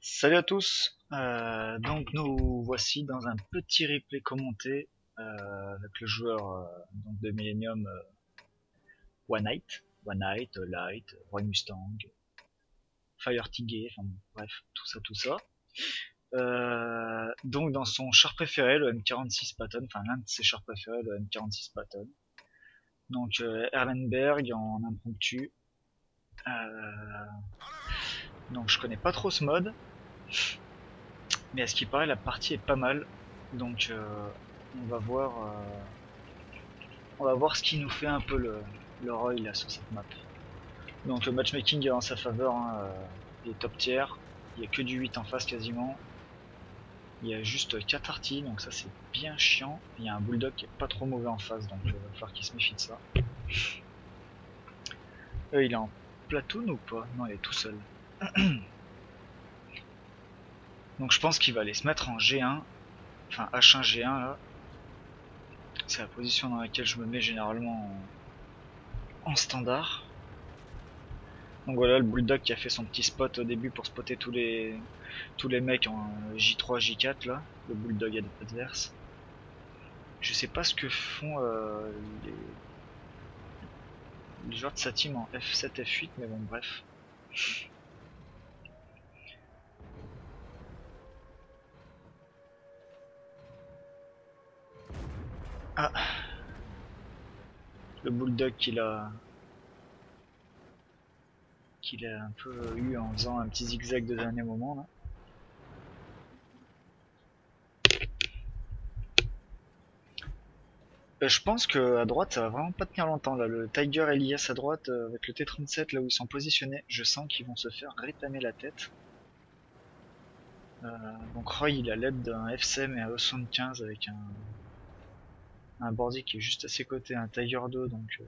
Salut à tous, donc nous voici dans un petit replay commenté avec le joueur donc de Millennium One Night, Light, Roy Mustang, Fire Tigay, enfin bon, bref, tout ça. Donc dans son char préféré, le M46 Patton, enfin l'un de ses chars préférés, le M46 Patton. Donc Erlenberg en impromptu. Donc je connais pas trop ce mode, mais à ce qui paraît la partie est pas mal. Donc on va voir ce qui nous fait un peu le Roy là sur cette map. Donc le matchmaking est en sa faveur, hein, il est top tier, il y a que du 8 en face quasiment. Il y a juste 4 artis, donc ça c'est bien chiant. Il y a un bulldog qui est pas trop mauvais en face, donc il va falloir qu'il se méfie de ça. Il est en platoon ou pas? Non, il est tout seul. Donc je pense qu'il va aller se mettre en G1, enfin H1 G1 là. C'est la position dans laquelle je me mets généralement en standard. Donc voilà le bulldog qui a fait son petit spot au début pour spotter tous les mecs en J3, J4 là, le bulldog adverse. Je sais pas ce que font les joueurs de sa team en F7, F8, mais bon bref. Ah, le bulldog qu'il a un peu eu en faisant un petit zigzag de dernier moment là. Je pense que à droite ça va vraiment pas tenir longtemps là, le Tiger Elias à droite avec le T37 là où ils sont positionnés, je sens qu'ils vont se faire rétamer la tête. Donc Roy il a l'aide d'un FCM et un E75 avec un Bordy qui est juste à ses côtés, un Tiger 2 donc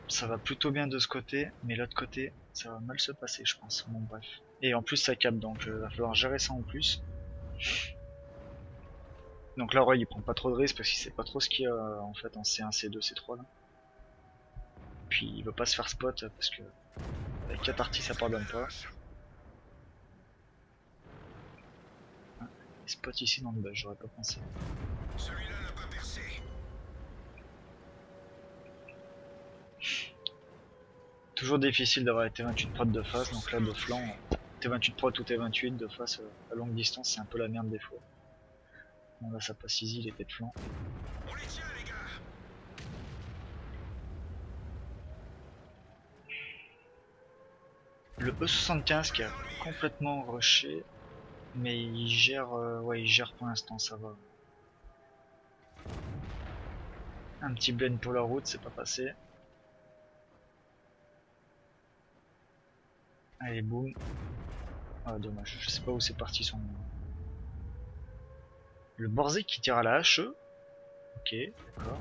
ça va plutôt bien de ce côté, mais l'autre côté ça va mal se passer je pense, bon bref. Et en plus ça capte donc va falloir gérer ça en plus. Donc là Roy il prend pas trop de risques parce qu'il sait pas trop ce qu'il y a en fait en C1, C2, C3 là. Puis il veut pas se faire spot parce que avec 4 artis ça pardonne pas. Il spot ici dans le bush, j'aurais pas pensé. Celui-là n'a pas percé. Toujours difficile d'avoir les T28 prod de face, donc là de flanc, T28 prod ou T28 de face à longue distance c'est un peu la merde des fois. Bon là ça passe easy, il était de flanc. On les tient les gars. Le E75 qui a complètement rushé, mais il gère, ouais il gère pour l'instant, ça va. Un petit blend pour la route, c'est pas passé. Allez boum. Ah dommage, je sais pas où c'est parti son... Le Borzik qui tire à la HE. Ok, d'accord.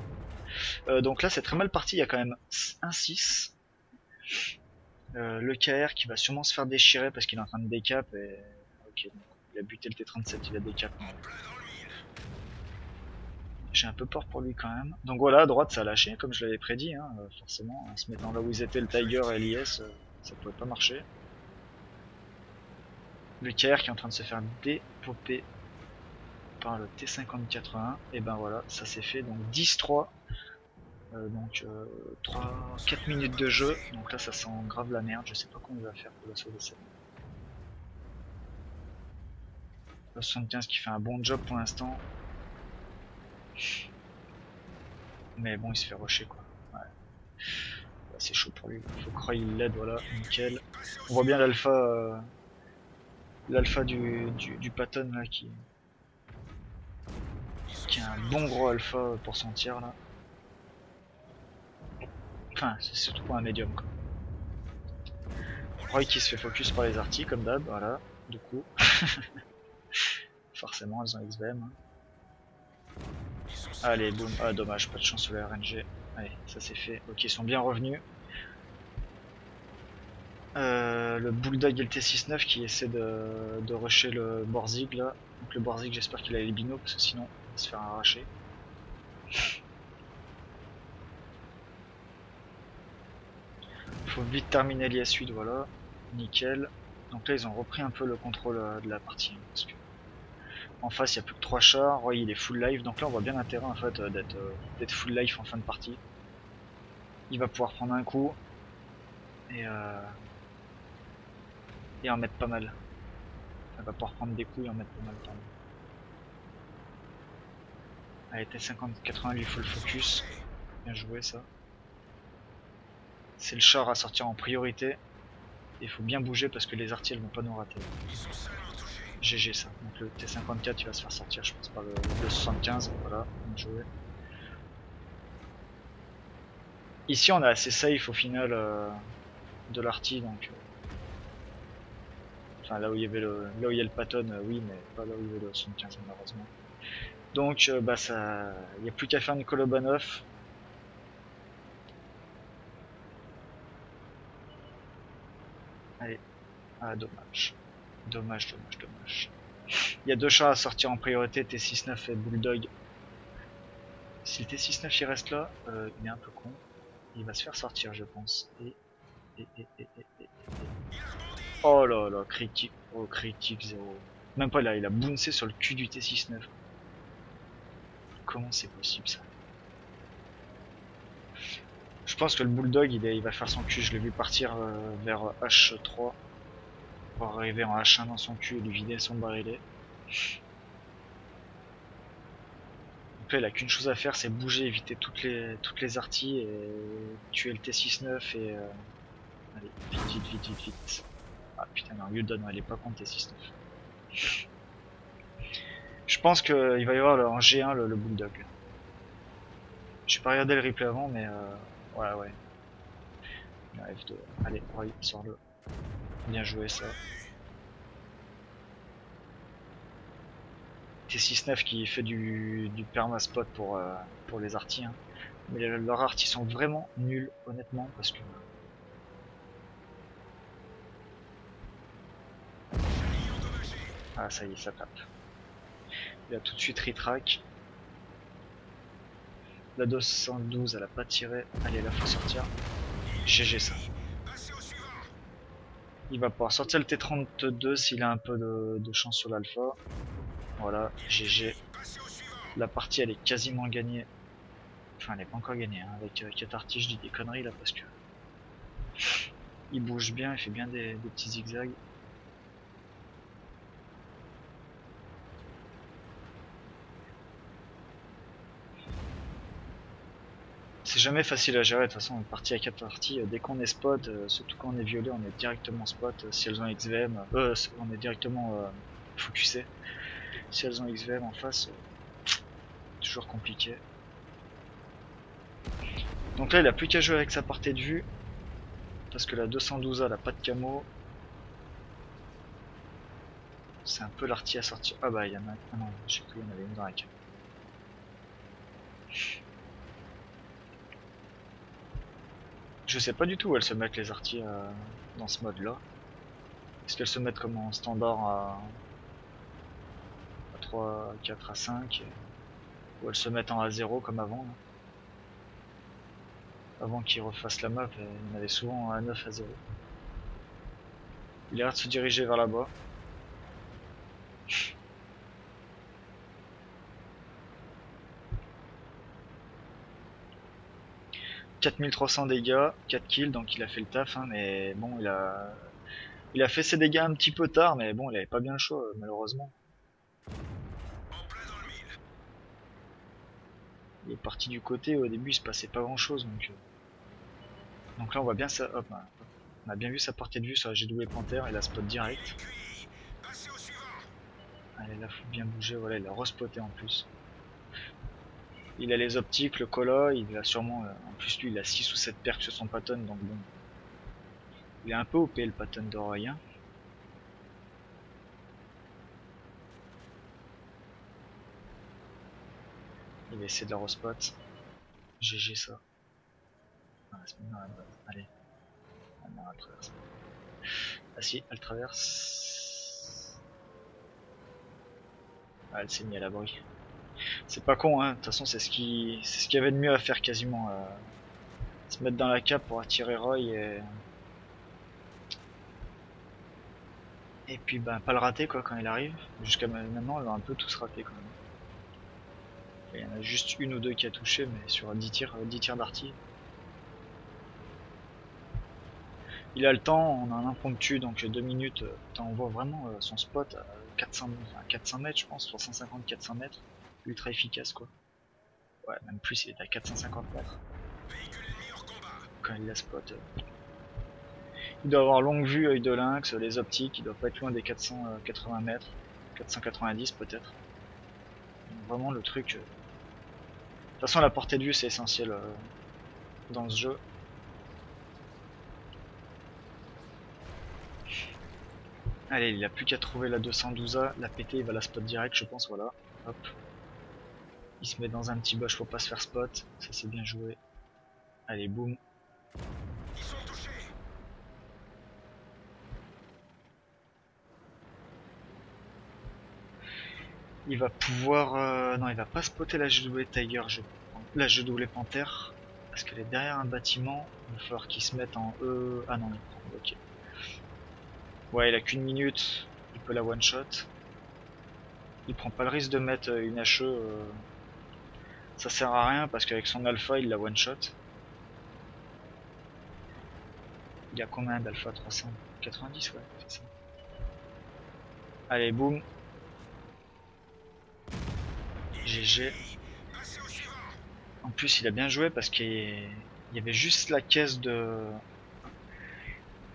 Donc là c'est très mal parti, il y a quand même un 6. Le KR qui va sûrement se faire déchirer parce qu'il est en train de décap et... Ok, donc il a buté le T37, il a décap. J'ai un peu peur pour lui quand même. Donc voilà, à droite ça a lâché comme je l'avais prédit, hein, forcément. En se mettant là où ils étaient, le Tiger et l'IS, ça pouvait pas marcher. Le KR qui est en train de se faire dépoper par le T5080, et ben voilà, ça s'est fait, donc 10-3. Donc 4 minutes de jeu, donc là ça sent grave la merde, je sais pas comment il va faire pour la sauver ça. 75 qui fait un bon job pour l'instant. Mais bon il se fait rusher quoi. Ouais. C'est chaud pour lui, faut que Roy il l'aide, voilà, nickel. On voit bien l'alpha du Patton là qui a un bon gros alpha pour son tir là. Enfin c'est surtout pour un médium quoi. Roy qui se fait focus par les artis comme d'hab, voilà, du coup. Forcément elles ont XVM. Hein. Allez boum, ah dommage, pas de chance sur le RNG. Allez, ça c'est fait, ok ils sont bien revenus. Le Bulldog et le T69 qui essaie de rusher le Borzig là. Donc le Borzig j'espère qu'il a les binos parce que sinon il va se faire arracher. Faut vite terminer l'IS8, voilà. Nickel. Donc là ils ont repris un peu le contrôle de la partie. Hein, parce que en face il n'y a plus que 3 chars, Roy il est full life, donc là on voit bien l'intérêt en fait d'être full life en fin de partie. Il va pouvoir prendre un coup et en mettre pas mal. Il va pouvoir prendre des coups et en mettre pas mal. Pardon. Allez, T50-80 lui il faut le focus. Bien joué ça. C'est le char à sortir en priorité. Il faut bien bouger parce que les artilleries elles vont pas nous rater. GG ça. Donc le T54 il va se faire sortir je pense par le 75. Voilà, bien joué. Ici on a assez safe au final de l'arty donc enfin là où il y avait là où il y a le Patton oui mais pas là où il y avait le 75 malheureusement. Donc bah ça il n'y a plus qu'à faire Nicolas Banoff. Allez. Ah dommage. Dommage. Il y a 2 chats à sortir en priorité, T69 et Bulldog. Si le T69 il reste là, il est un peu con. Il va se faire sortir je pense. Oh là là, critique. Oh critique 0. Même pas là, il a bouncé sur le cul du T69. Comment c'est possible ça? Je pense que le Bulldog il va faire son cul, je l'ai vu partir vers H3 pour arriver en H1 dans son cul et lui vider son barillet. Donc là il a qu'une chose à faire, c'est bouger, éviter toutes les arties et tuer le T69 et allez, vite. Ah putain non, Yudon, elle est pas contre T69. Je pense qu'il va y avoir en G1 le Bulldog. J'ai pas regardé le replay avant mais ouais. F2. Allez, Roy, sors-le. Bien joué ça. T69 qui fait du perma-spot pour les artis. Hein. Mais leurs artis sont vraiment nuls, honnêtement, parce que... Ah, ça y est, ça tape. Il a tout de suite retrack. La 212, elle a pas tiré. Allez, là, faut sortir. GG ça. Il va pouvoir sortir le T32 s'il a un peu de chance sur l'alpha. Voilà, GG. La partie, elle est quasiment gagnée. Enfin, elle est pas encore gagnée. Hein. Avec Katarti, je dis des conneries là parce que... Il bouge bien, il fait bien des petits zigzags. C'est jamais facile à gérer, de toute façon, une partie à 4 parties, dès qu'on est spot, surtout quand on est violet, on est directement spot. Si elles ont XVM, on est directement focusé. Si elles ont XVM en face, toujours compliqué. Donc là, il a plus qu'à jouer avec sa portée de vue, parce que la 212A, elle a pas de camo. C'est un peu l'arty à sortir. Ah bah, il y en a. Ah non, j'ai cru qu'il y en avait une dans la cam. Je sais pas du tout où elles se mettent les arties dans ce mode là. Est-ce qu'elles se mettent comme en standard à 3, 4, à 5 ou elles se mettent en A0 comme avant là. Avant qu'ils refassent la map, il y en avait souvent un 9 à 0. Il a l'air de se diriger vers là-bas. « 4300 dégâts, 4 kills, donc il a fait le taf, hein, mais bon, il a fait ses dégâts un petit peu tard, mais bon, il avait pas bien le choix, malheureusement. Il est parti du côté, au début il se passait pas grand chose, donc là on voit bien ça, hop, on a bien vu sa portée de vue sur la GW Panther, il a spot direct. Allez, là faut bien bouger, voilà, il a respoté en plus. Il a les optiques, le cola, il a sûrement, en plus lui il a 6 ou 7 perks sur son Patton, donc bon. Il est un peu OP le Patton de Roy. Hein. Il va essayer de la respot. GG ça. Ah, allez. Ah non, elle traverse. Ah si, elle traverse. Ah, elle s'est mise à l'abri. C'est pas con, hein. De toute façon, c'est ce qu'il y avait de mieux à faire quasiment. Se mettre dans la cape pour attirer Roy et... Et puis bah pas le rater quoi quand il arrive. Jusqu'à maintenant on va un peu tous rater quand même. Il y en a juste une ou deux qui a touché mais sur 10 tirs d'artillerie. Il a le temps, on a un impromptu donc 2 minutes, on voit vraiment son spot à 400 mètres je pense, 350-400 mètres. Ultra efficace quoi. Ouais même plus il est à 450 mètres. Quand il la spot. Il doit avoir longue vue, œil de lynx, les optiques, il doit pas être loin des 480 mètres, 490 peut-être. Vraiment le truc. De toute façon la portée de vue c'est essentiel dans ce jeu. Allez, il a plus qu'à trouver la 212A, la péter, il va la spot direct je pense, voilà. Hop. Il se met dans un petit bush pour pas se faire spot, ça c'est bien joué. Allez, boum. Il va pouvoir... non, il va pas spotter la GW Tiger, la GW Panther, parce qu'elle est derrière un bâtiment. Il va falloir qu'il se mette en E... Ah non, il prend, ok. Ouais, il a qu'une minute, il peut la one-shot. Il prend pas le risque de mettre une HE, ça sert à rien, parce qu'avec son alpha, il la one-shot. Il a combien d'alpha? 390, ouais, c'est ça. Allez, boum. GG. En plus, il a bien joué parce qu'il y avait juste la caisse de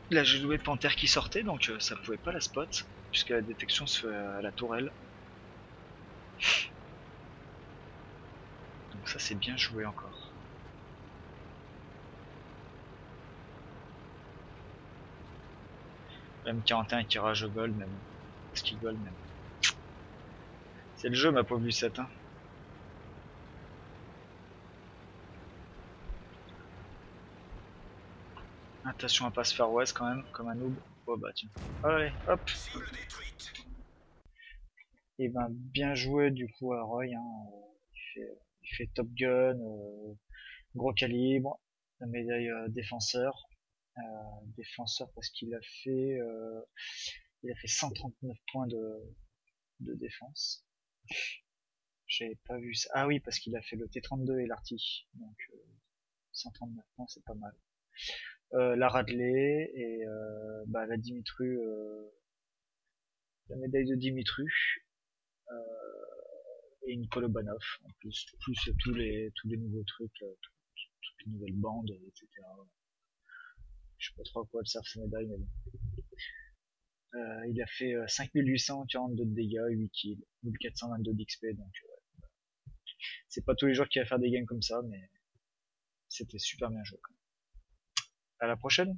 la jouée Panthère qui sortait, donc ça pouvait pas la spot, puisque la détection se fait à la tourelle. Donc ça, c'est bien joué encore. M41 qui rage au gold, même. Parce qu'il gold, même. C'est le jeu, ma pauvre Lucette, hein. Attention à pas se faire West quand même, comme un noob. Oh bah tiens. Allez, hop. Et ben bien joué du coup à Roy, hein. Il fait Top Gun, gros calibre, la médaille défenseur. Défenseur parce qu'il a fait 139 points de défense. J'avais pas vu ça. Ah oui, parce qu'il a fait le T32 et l'Arty. Donc 139 points, c'est pas mal. La Radley et bah, la Dimitru, la médaille de Dimitru et une Kolobanov en plus tous les nouveaux trucs, toutes les nouvelles bandes, etc. Je sais pas trop à quoi elle sert ces médailles, mais bon. Il a fait 5842 de dégâts, 8 kills, 1422 d'XP, donc c'est pas tous les jours qu'il va faire des games comme ça, mais c'était super bien joué. À la prochaine!